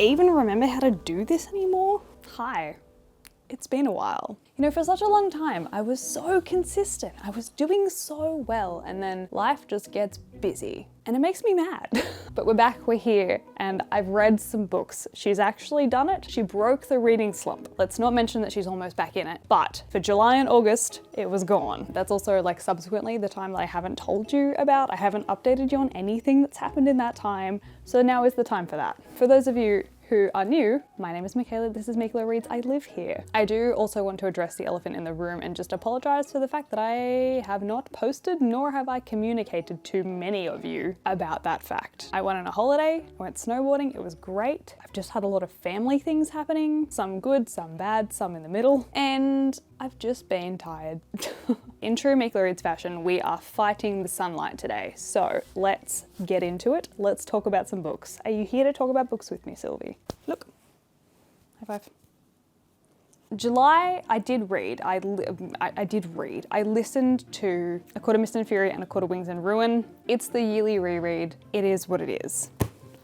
even remember how to do this anymore? Hi. It's been a while. You know, for such a long time, I was so consistent. I was doing so well, and then life just gets busy and it makes me mad. But we're back, we're here, and I've read some books. She's actually done it. She broke the reading slump. Let's not mention that she's almost back in it, but for July and August, it was gone. That's also like subsequently the time that I haven't told you about. I haven't updated you on anything that's happened in that time. So now is the time for that. For those of you who are new, my name is Meekela, this is Meekela Reads, I live here. I do also want to address the elephant in the room and just apologize for the fact that I have not posted nor have I communicated to many of you about that fact. I went on a holiday, I went snowboarding, it was great. I've just had a lot of family things happening, some good, some bad, some in the middle, and I've just been tired. In true Meekela Reads fashion, we are fighting the sunlight today, so let's get into it. Let's talk about some books. Are you here to talk about books with me, Sylvie? Look. High five. July, I did read. I did read. I listened to A Court of Mist and Fury and A Court of Wings and Ruin. It's the yearly reread. It is what it is.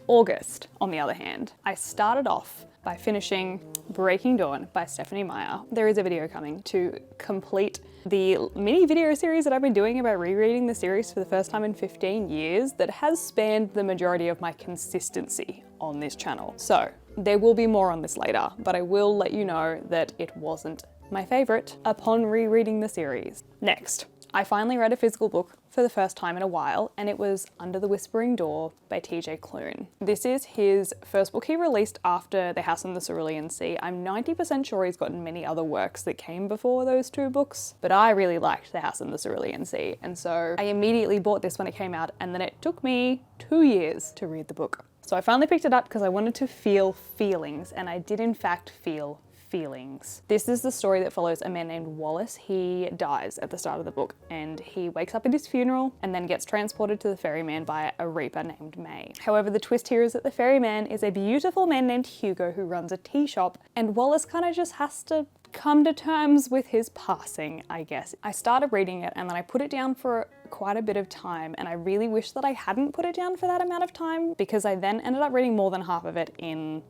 August, on the other hand, I started off by finishing Breaking Dawn by Stephanie Meyer. There is a video coming to complete the mini video series that I've been doing about rereading the series for the first time in 15 years that has spanned the majority of my consistency on this channel. So there will be more on this later, but I will let you know that it wasn't my favorite upon rereading the series. Next, I finally read a physical book for the first time in a while, and it was Under the Whispering Door by TJ Klune. This is his first book he released after The House on the Cerulean Sea. I'm 90% sure he's gotten many other works that came before those two books, but I really liked The House on the Cerulean Sea, and so I immediately bought this when it came out, and then it took me 2 years to read the book. So I finally picked it up because I wanted to feel feelings, and I did in fact feel feelings. This is the story that follows a man named Wallace. He dies at the start of the book and he wakes up at his funeral and then gets transported to the ferryman by a reaper named May. However, the twist here is that the ferryman is a beautiful man named Hugo who runs a tea shop, and Wallace kind of just has to come to terms with his passing, I guess. I started reading it and then I put it down for quite a bit of time, and I really wish that I hadn't put it down for that amount of time because I then ended up reading more than half of it in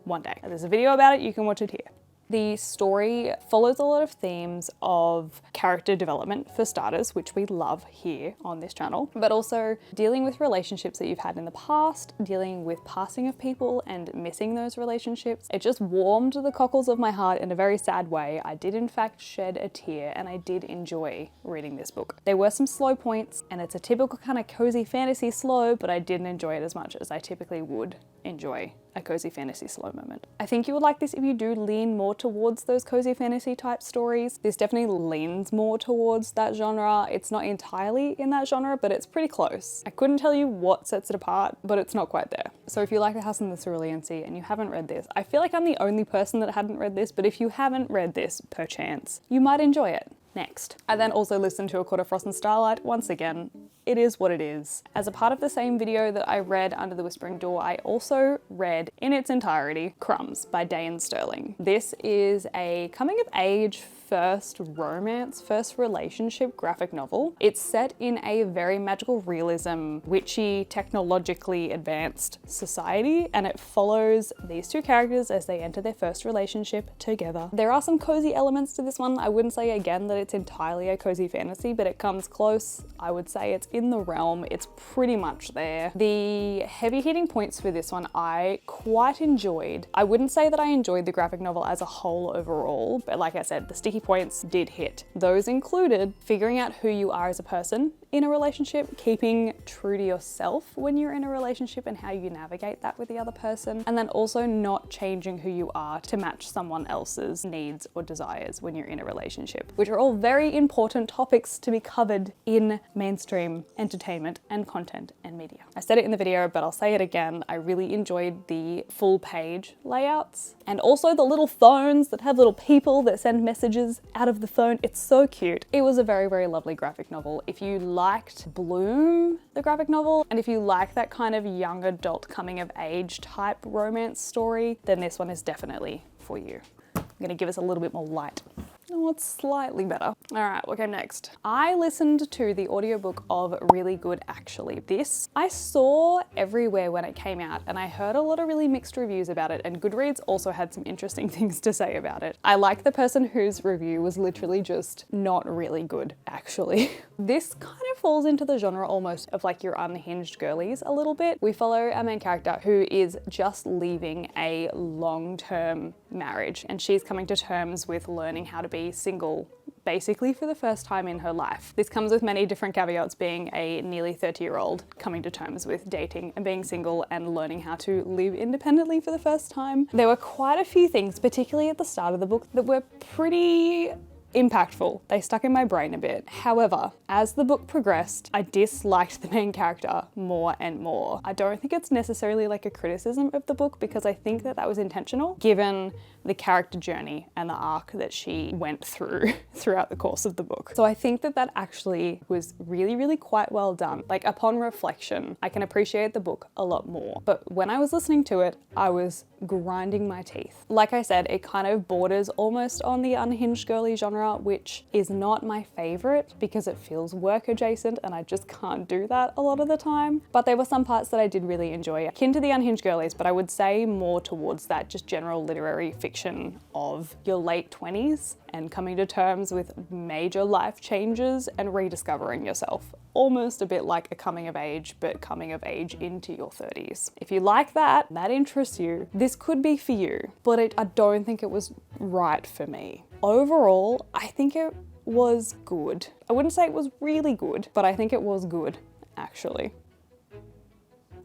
one day. There's a video about it, you can watch it here. The story follows a lot of themes of character development for starters, which we love here on this channel, but also dealing with relationships that you've had in the past, dealing with passing of people and missing those relationships. It just warmed the cockles of my heart in a very sad way. I did in fact shed a tear, and I did enjoy reading this book. There were some slow points, and it's a typical kind of cozy fantasy slow, but I didn't enjoy it as much as I typically would enjoy a cozy fantasy slow moment. I think you would like this if you do lean more towards those cozy fantasy type stories. This definitely leans more towards that genre. It's not entirely in that genre, but it's pretty close. I couldn't tell you what sets it apart, but it's not quite there. So if you like The House on the Cerulean Sea and you haven't read this, I feel like I'm the only person that hadn't read this, but if you haven't read this, perchance, you might enjoy it. Next, I then also listened to A Court of Frost and Starlight. Once again, it is what it is. As a part of the same video that I read Under the Whispering Door, I also read in its entirety Crumbs by Dayan Sterling. This is a coming of age first romance, first relationship graphic novel. It's set in a very magical realism, witchy, technologically advanced society, and it follows these two characters as they enter their first relationship together. There are some cozy elements to this one. I wouldn't say again that it's entirely a cozy fantasy, but it comes close. I would say it's in the realm. It's pretty much there. The heavy hitting points for this one I quite enjoyed. I wouldn't say that I enjoyed the graphic novel as a whole overall, but like I said, the sticky points did hit. Those included figuring out who you are as a person in a relationship, keeping true to yourself when you're in a relationship and how you navigate that with the other person, and then also not changing who you are to match someone else's needs or desires when you're in a relationship, which are all very important topics to be covered in mainstream entertainment and content and media. I said it in the video, but I'll say it again. I really enjoyed the full page layouts and also the little phones that have little people that send messages out of the phone. It's so cute. It was a very, very lovely graphic novel. If you liked Bloom, the graphic novel, and if you like that kind of young adult coming of age type romance story, then this one is definitely for you. I'm gonna give us a little bit more light. Oh, it's slightly better. All right, what came next? I listened to the audiobook of Really Good Actually. This I saw everywhere when it came out, and I heard a lot of really mixed reviews about it, and Goodreads also had some interesting things to say about it. I like the person whose review was literally just not really good, actually. This kind of falls into the genre almost of like your unhinged girlies a little bit. We follow our main character who is just leaving a long-term marriage, and she's coming to terms with learning how to be single basically for the first time in her life. This comes with many different caveats, being a nearly 30-year-old coming to terms with dating and being single and learning how to live independently for the first time. There were quite a few things, particularly at the start of the book, that were pretty impactful. They stuck in my brain a bit. However, as the book progressed, I disliked the main character more and more. I don't think it's necessarily like a criticism of the book, because I think that that was intentional, given the character journey and the arc that she went through throughout the course of the book. So I think that that actually was really, really quite well done. Like, upon reflection, I can appreciate the book a lot more. But when I was listening to it, I was grinding my teeth. Like I said, it kind of borders almost on the unhinged girly genre, which is not my favorite because it feels work adjacent and I just can't do that a lot of the time. But there were some parts that I did really enjoy, akin to the unhinged girlies, but I would say more towards that just general literary fiction of your late 20s and coming to terms with major life changes and rediscovering yourself. Almost a bit like a coming of age, but coming of age into your 30s. If you like that, that interests you, this could be for you, but I don't think it was right for me. Overall, I think it was good. I wouldn't say it was really good, but I think it was good, actually.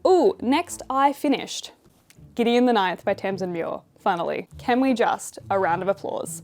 Ooh, next I finished Gideon the Ninth by Tamsin Muir. Finally, can we just a round of applause?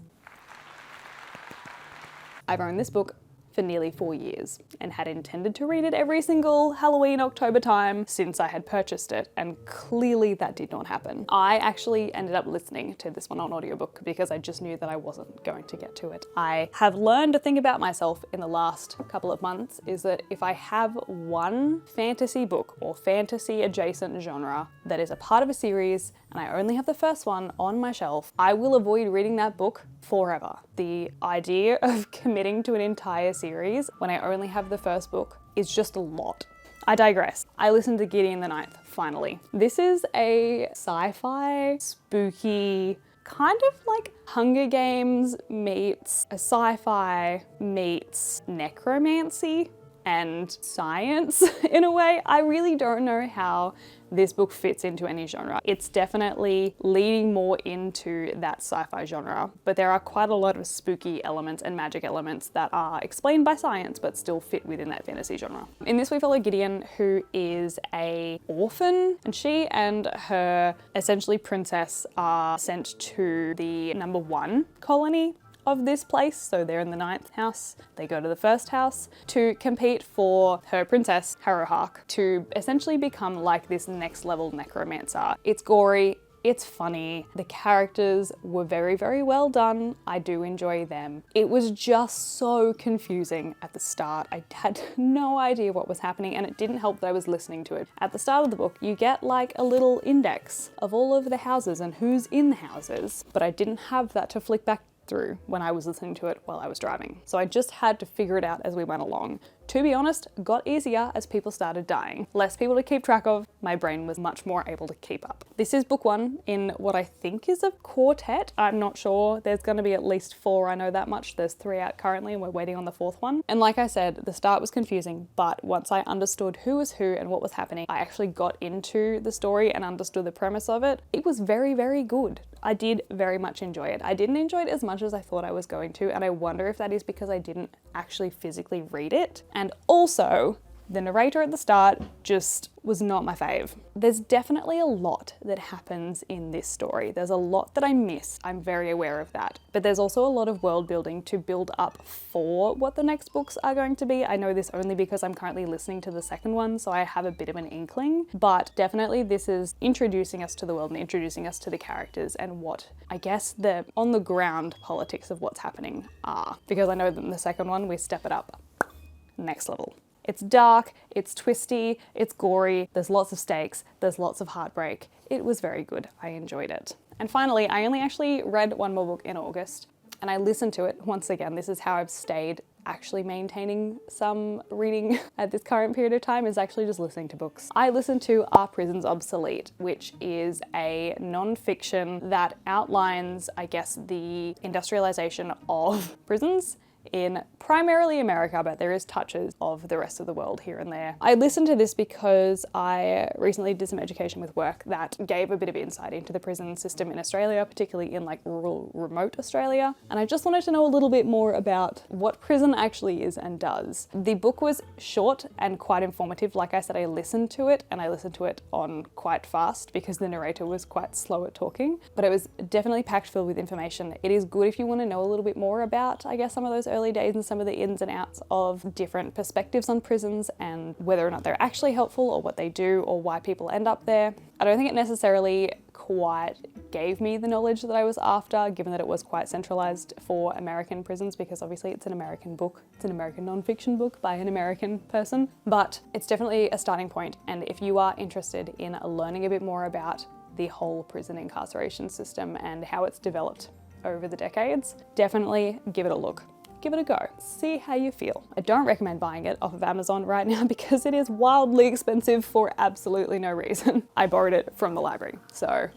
I've owned this book for nearly 4 years and had intended to read it every single Halloween, October time since I had purchased it, and clearly that did not happen. I actually ended up listening to this one on audiobook because I just knew that I wasn't going to get to it. I have learned a thing about myself in the last couple of months, is that if I have one fantasy book or fantasy adjacent genre that is a part of a series and I only have the first one on my shelf, I will avoid reading that book forever. The idea of committing to an entire series when I only have the first book is just a lot. I digress. I listened to Gideon the Ninth, finally. This is a sci-fi, spooky, kind of like Hunger Games meets a sci-fi meets necromancy and science in a way. I really don't know how this book fits into any genre. It's definitely leading more into that sci-fi genre, but there are quite a lot of spooky elements and magic elements that are explained by science but still fit within that fantasy genre. In this we follow Gideon, who is an orphan, and she and her essentially princess are sent to the number 1 colony of this place. So they're in the 9th house. They go to the 1st house to compete for her princess, Harrowhark, to essentially become like this next level necromancer. It's gory, it's funny, the characters were very, very well done. I do enjoy them. It was just so confusing at the start. I had no idea what was happening, and it didn't help that I was listening to it. At the start of the book, you get like a little index of all of the houses and who's in the houses, but I didn't have that to flick back through when I was listening to it while I was driving. So I just had to figure it out as we went along. To be honest, got easier as people started dying. Less people to keep track of, my brain was much more able to keep up. This is book 1 in what I think is a quartet. I'm not sure. There's going to be at least 4, I know that much. There's 3 out currently and we're waiting on the 4th one. And like I said, the start was confusing, but once I understood who was who and what was happening, I actually got into the story and understood the premise of it. It was very, very good. I did very much enjoy it. I didn't enjoy it as much as I thought I was going to, and I wonder if that is because I didn't actually physically read it. And also, the narrator at the start just was not my fave. There's definitely a lot that happens in this story. There's a lot that I miss. I'm very aware of that. But there's also a lot of world building to build up for what the next books are going to be. I know this only because I'm currently listening to the second one, so I have a bit of an inkling. But definitely this is introducing us to the world and introducing us to the characters and what, I guess, the on the ground politics of what's happening are. Because I know that in the second one, we step it up next level. It's dark, it's twisty, it's gory, there's lots of stakes, there's lots of heartbreak. It was very good. I enjoyed it. And finally, I only actually read one more book in August. and I listen to it. Once again, this is how I've stayed actually maintaining some reading at this current period of time, is actually just listening to books. I listen to Are Prisons Obsolete, which is a non-fiction that outlines, I guess, the industrialization of prisons in primarily America, but there is touches of the rest of the world here and there. I listened to this because I recently did some education with work that gave a bit of insight into the prison system in Australia, particularly in like rural, remote Australia. And I just wanted to know a little bit more about what prison actually is and does. The book was short and quite informative. Like I said, I listened to it, and I listened to it on quite fast because the narrator was quite slow at talking, but it was definitely packed full with information. It is good if you want to know a little bit more about, I guess, some of those early days and some of the ins and outs of different perspectives on prisons and whether or not they're actually helpful or what they do or why people end up there. I don't think it necessarily quite gave me the knowledge that I was after, given that it was quite centralized for American prisons, because obviously it's an American book. It's an American non-fiction book by an American person, but it's definitely a starting point. And if you are interested in learning a bit more about the whole prison incarceration system and how it's developed over the decades, definitely give it a look. Give it a go. See how you feel. I don't recommend buying it off of Amazon right now because it is wildly expensive for absolutely no reason. I borrowed it from the library, so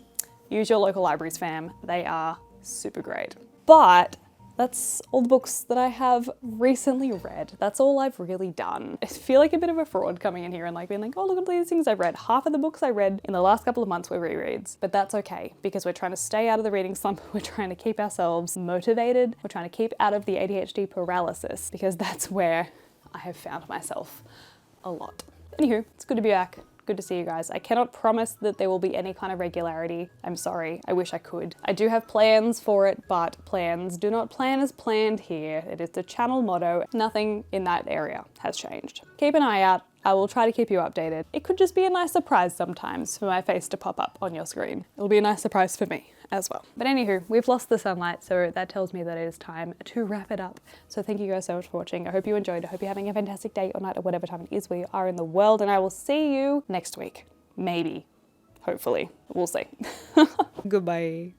use your local libraries, fam. They are super great. But that's all the books that I have recently read. That's all I've really done. I feel like a bit of a fraud coming in here and like being like, oh, look at all these things I've read. Half of the books I read in the last couple of months were rereads, but that's okay because we're trying to stay out of the reading slump. We're trying to keep ourselves motivated. We're trying to keep out of the ADHD paralysis because that's where I have found myself a lot. Anywho, it's good to be back. Good to see you guys. I cannot promise that there will be any kind of regularity. I'm sorry. I wish I could. I do have plans for it, but plans do not plan as planned here. It is the channel motto. Nothing in that area has changed. Keep an eye out. I will try to keep you updated. It could just be a nice surprise sometimes for my face to pop up on your screen. It'll be a nice surprise for me as well. But anywho, we've lost the sunlight, so that tells me that it is time to wrap it up. So thank you guys so much for watching. I hope you enjoyed. I hope you're having a fantastic day or night or whatever time it is we are in the world, and I will see you next week. Maybe. Hopefully. We'll see. Goodbye.